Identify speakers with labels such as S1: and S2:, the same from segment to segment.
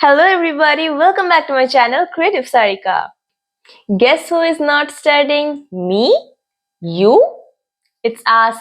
S1: Hello everybody, welcome back to my channel Creative Sarika. Guess who is not studying? Me? You? It's us.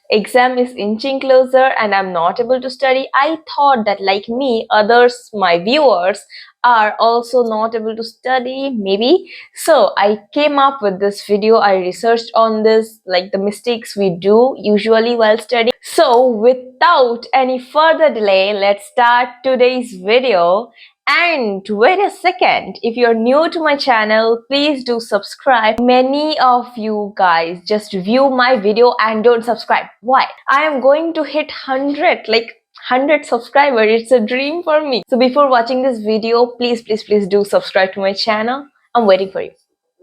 S1: Exam is inching closer and I'm not able to study. I thought that like me, others, my viewers, are also not able to study, maybe. So I came up with this video. I researched on this, like the mistakes we do usually while studying. So without any further delay, let's start today's video. And wait a second, if you're new to my channel, please do subscribe. Many of you guys just view my video and don't subscribe. Why? I am going to hit 100, like 100 subscribers. It's a dream for me. So before watching this video, please do subscribe to my channel. I'm waiting for you.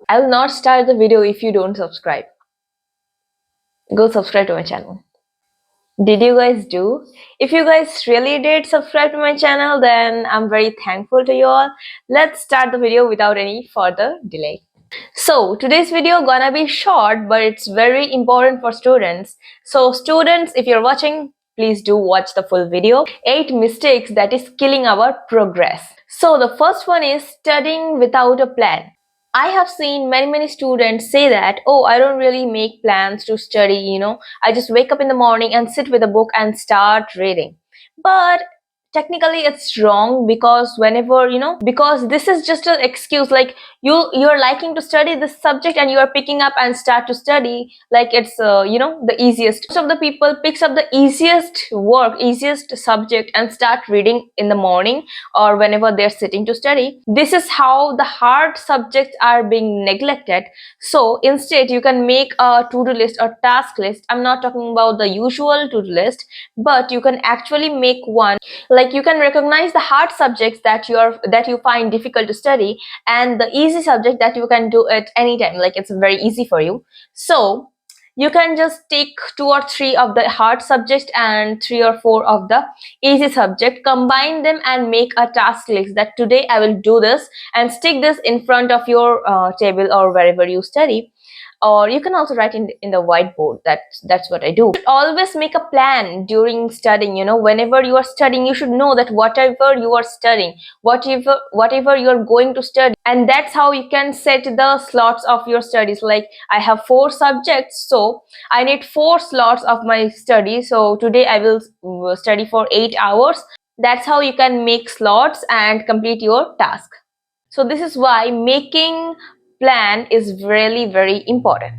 S1: I will not start the video if you don't subscribe. Go subscribe to my channel. Did you guys do? If you guys really did subscribe to my channel, then I'm very thankful to you all. Let's start the video without any further delay. So today's video gonna be short, but it's very important for students. So students, if you're watching, please do watch the full video. 8 mistakes that is killing our progress. So the first one is studying without a plan. I have seen many students say that, oh, I don't really make plans to study, I just wake up in the morning and sit with a book and start reading. But technically it's wrong, because whenever because this is just an excuse, like you're liking to study this subject and you are picking up and start to study like it's the easiest. Most of the people picks up the easiest subject and start reading in the morning or whenever they're sitting to study. This is how the hard subjects are being neglected. So instead you can make a to-do list or task list. I'm not talking about the usual to-do list, but you can actually make one. Like you can recognize the hard subjects that you find difficult to study, and the easy subject that you can do it anytime, like it's very easy for you. So you can just take 2 or 3 of the hard subject and 3 or 4 of the easy subject, combine them and make a task list that today I will do this, and stick this in front of your table or wherever you study. Or you can also write in the whiteboard. That's what I do. You should always make a plan during studying. Whenever you are studying, you should know that whatever you are studying, whatever you are going to study, and that's how you can set the slots of your studies. Like I have 4 subjects, so I need 4 slots of my study. So today I will study for 8 hours. That's how you can make slots and complete your task. So this is why making plan is really very important.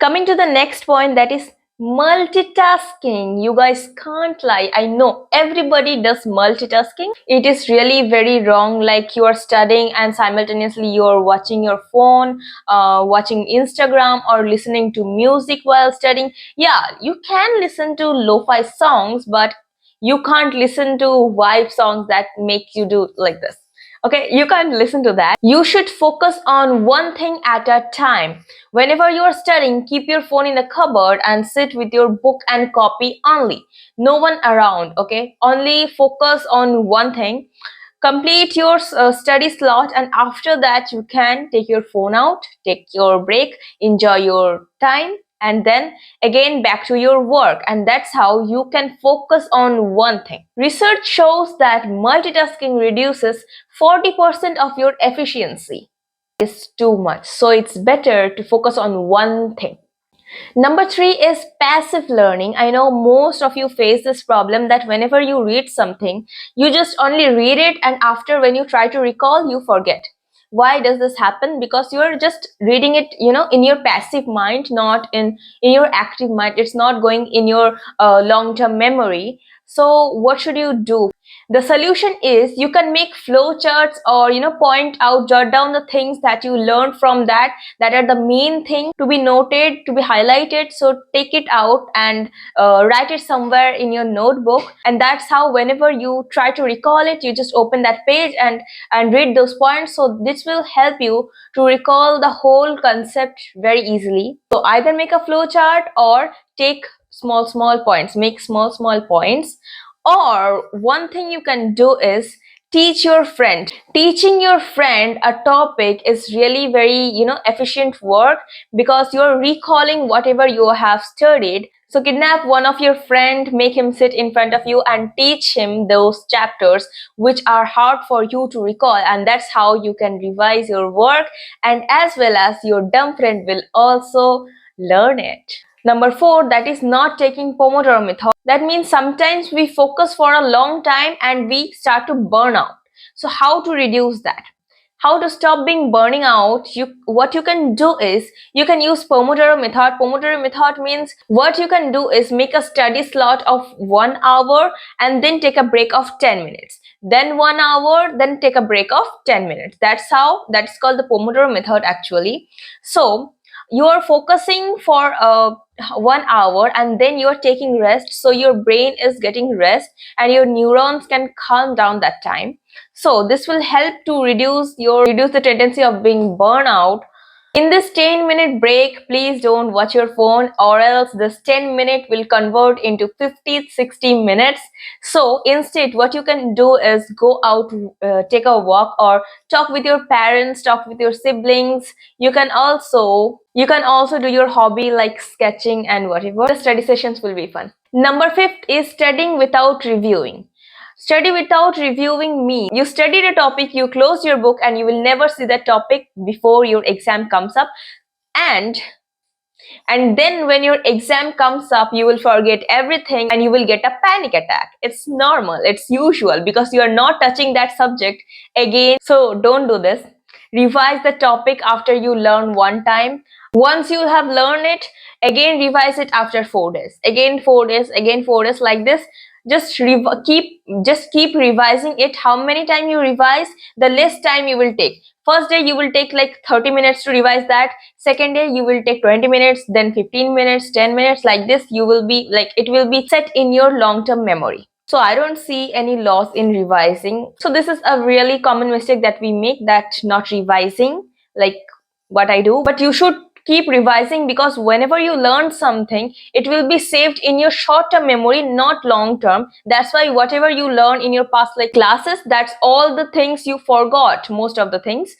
S1: Coming to the next point, that is multitasking. You guys can't lie. I know everybody does multitasking. It is really very wrong. Like you are studying and simultaneously you are watching your phone, watching Instagram or listening to music while studying. Yeah, you can listen to lo-fi songs, but you can't listen to vibe songs that make you do like this. Okay, you can't listen to that. You should focus on one thing at a time. Whenever you are studying, keep your phone in the cupboard and sit with your book and copy only. No one around, okay? Only focus on one thing. Complete your study slot, and after that you can take your phone out, take your break, enjoy your time, and then again back to your work. And that's how you can focus on one thing. Research shows that multitasking reduces 40% of your efficiency. It's too much, so it's better to focus on one thing. Number 3 is passive learning. I know most of you face this problem, that whenever you read something, you just only read it, and after when you try to recall, you forget. Why does this happen? Because you're just reading it, in your passive mind, not in your active mind. It's not going in your long-term memory. So what should you do? The solution is you can make flow charts, or point out, jot down the things that you learned from that are the main thing to be noted, to be highlighted. So take it out and write it somewhere in your notebook, and that's how whenever you try to recall it, you just open that page and read those points. So this will help you to recall the whole concept very easily. So either make a flow chart or take small points, make small points. Or one thing you can do is Teach your friend. Teaching your friend a topic is really very, efficient work, because you're recalling whatever you have studied. So kidnap one of your friend, make him sit in front of you and teach him those chapters which are hard for you to recall, and that's how you can revise your work, and as well as your dumb friend will also learn it. Number 4, that is not taking Pomodoro method. That means sometimes we focus for a long time and we start to burn out. So how to reduce that? How to stop being burning out? What you can do is you can use Pomodoro method. Pomodoro method means what you can do is make a study slot of 1 hour and then take a break of 10 minutes. Then 1 hour, then take a break of 10 minutes. That's called the Pomodoro method actually. So you are focusing for 1 hour and then you are taking rest, so your brain is getting rest and your neurons can calm down that time. So this will help to reduce the tendency of being burnout. In this 10-minute break, please don't watch your phone, or else this 10-minute will convert into 50-60 minutes. So instead, what you can do is go out, take a walk, or talk with your parents, talk with your siblings. You can also do your hobby like sketching and whatever. The study sessions will be fun. Number 5 is studying without reviewing. Study without reviewing means you studied a topic, you close your book, and you will never see that topic before your exam comes up. And then when your exam comes up, you will forget everything and you will get a panic attack. It's normal, it's usual, because you are not touching that subject again. So don't do this. Revise the topic after you learn one time. Once you have learned it, again revise it after 4 days, again 4 days, again 4 days, like this. Just keep revising it. How many time you revise, the less time you will take. First day you will take like 30 minutes to revise that. Second day you will take 20 minutes, then 15 minutes, 10 minutes, like this. You will be like, it will be set in your long term memory. So I don't see any loss in revising. So this is a really common mistake that we make, that not revising, like what I do. But you should keep revising, because whenever you learn something, it will be saved in your short term memory, not long term. That's why whatever you learn in your past like classes, that's all the things you forgot, most of the things.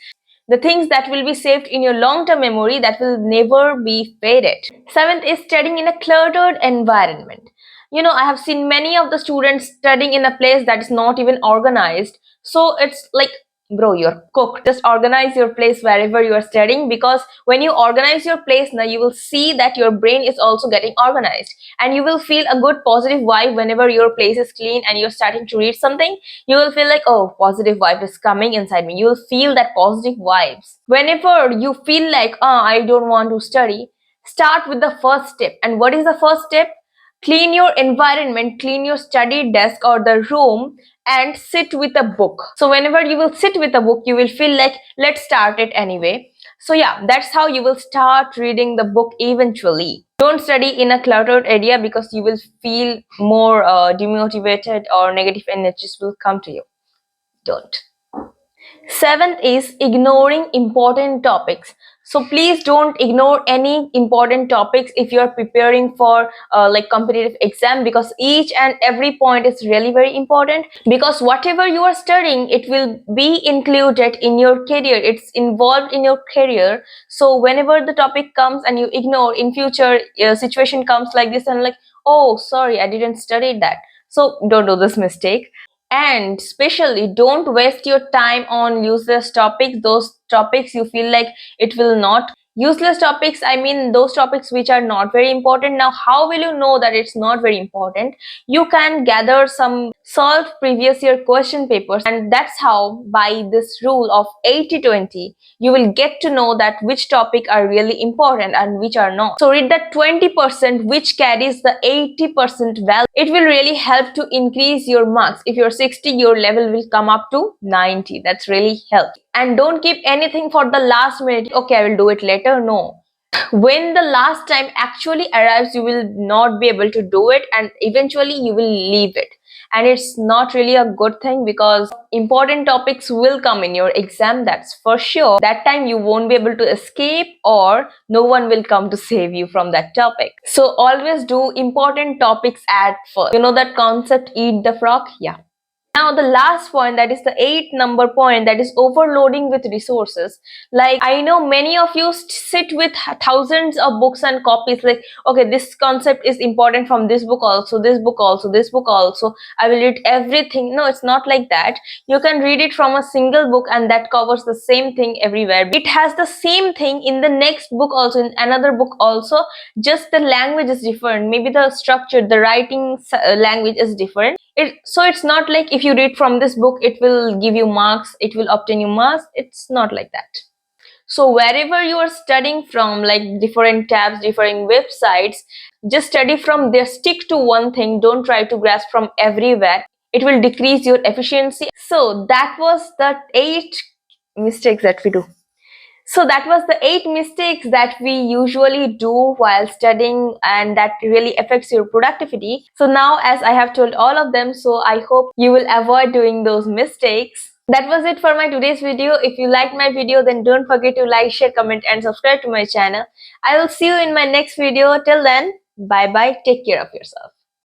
S1: The things that will be saved in your long-term memory, that will never be faded. Seventh is studying in a cluttered environment. I have seen many of the students studying in a place that is not even organized. So it's like, bro, you're cooked. Just organize your place wherever you are studying, because when you organize your place, now you will see that your brain is also getting organized, and you will feel a good positive vibe whenever your place is clean and you're starting to read something. You will feel like, oh, positive vibe is coming inside me. You will feel that positive vibes. Whenever you feel like, oh, I don't want to study, start with the first step. And what is the first step? Clean your environment, clean your study desk or the room, and sit with a book. So whenever you will sit with a book, you will feel like, let's start it anyway. So yeah, that's how you will start reading the book eventually. Don't study in a cluttered area, because you will feel more demotivated, or negative energies will come to you. Don't. Seventh is ignoring important topics. So please don't ignore any important topics if you are preparing for like competitive exam, because each and every point is really very important, because whatever you are studying, it will be included in your career. It's involved in your career. So whenever the topic comes and you ignore, in future situation comes like this, and like, oh, sorry, I didn't study that. So don't do this mistake. And especially don't waste your time on useless topics, those topics you feel like it will not. Useless topics, I mean those topics which are not very important. Now how will you know that it's not very important? You can gather some solved previous year question papers, and that's how, by this rule of 80-20, you will get to know that which topic are really important and which are not. So read that 20% which carries the 80% value. It will really help to increase your marks. If you're 60, your level will come up to 90. That's really helpful. And don't keep anything for the last minute. Okay, I will do it later. No. When the last time actually arrives, you will not be able to do it, and eventually you will leave it. And it's not really a good thing, because important topics will come in your exam, that's for sure. That time you won't be able to escape, or no one will come to save you from that topic. So always do important topics at first. You know that concept, eat the frog? Yeah. Now the last point, that is the 8 number point, that is overloading with resources. Like, I know many of you sit with thousands of books and copies, like, okay, this concept is important from this book also, this book also, this book also, I will read everything. No, it's not like that. You can read it from a single book and that covers the same thing everywhere. It has the same thing in the next book also, in another book also, just the language is different, maybe the structure, the writing language is different. So it's not like if you read from this book it will give you marks, it will obtain you marks. It's not like that. So wherever you are studying from, like different tabs, different websites, just study from there, stick to one thing, don't try to grasp from everywhere. It will decrease your efficiency. So that was the 8 mistakes that we do. So that was the 8 mistakes that we usually do while studying, and that really affects your productivity. So now, as I have told all of them, so I hope you will avoid doing those mistakes. That was it for my today's video. If you liked my video, then don't forget to like, share, comment and subscribe to my channel. I will see you in my next video. Till then, bye bye. Take care of yourself.